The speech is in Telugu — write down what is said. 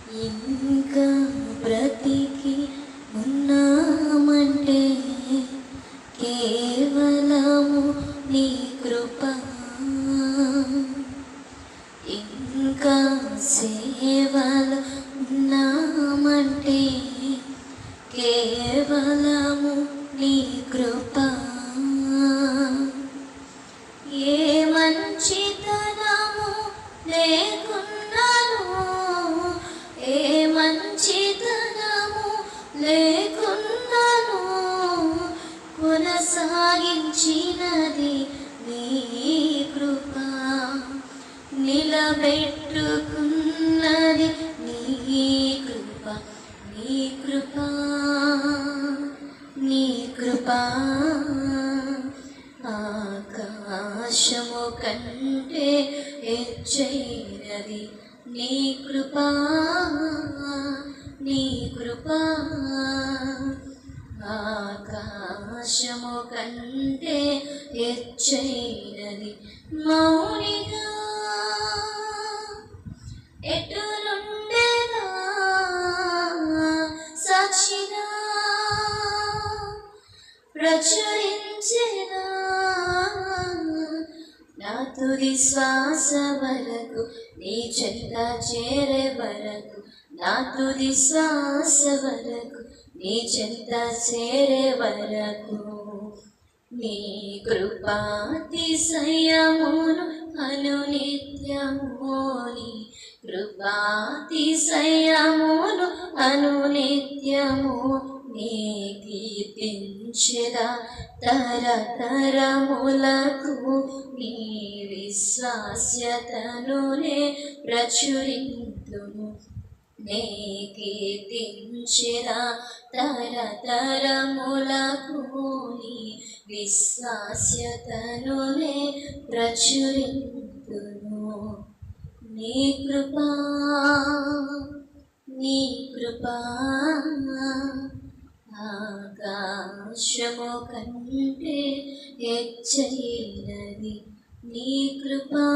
ఇంకా బ్రతికి ఉన్నామంటే కేవలము నీ కృప. ఇంకా సేవలు ఉన్నామంటే కేవలము నీ కృప. ఏ మంచితనము లేకున్నాను, ఏ మంచితనము లేకున్నాను, కొనసాగించినది నీ కృప. నిలబెట్టుకున్నది నీ కృప, నీ కృప, నీ కృప. ఆకాశము కంటే హెచ్చైనది నీ కృప, నీ కృప. ఆకాశము కంటే హెచ్చైనది. మౌనిగా ఎటు నుండేనా సాక్షిగా ప్రచురించెనా నా తుది శ్వాస వరకు, నీ చెంత చేరే వరకు, నా తుది శ్వాస వరకు, నీ చెంత చేరే వరకు. నీ కృపాతిశయమును అనునిత్యము, నీ కృపాతిశయమును అనునిత్యము నీ కీర్తించెదా తరతరములకు. నీ విశ్వాస్యతను నే ప్రచురింతును, నే కీర్తించెదా తరతరములకు. నీ విశ్వాస్యతను నే ప్రచురింతును. నీ కృపా, నీ కృపా. ఆకాశము కంటే హెచ్చైనది నీ కృపా,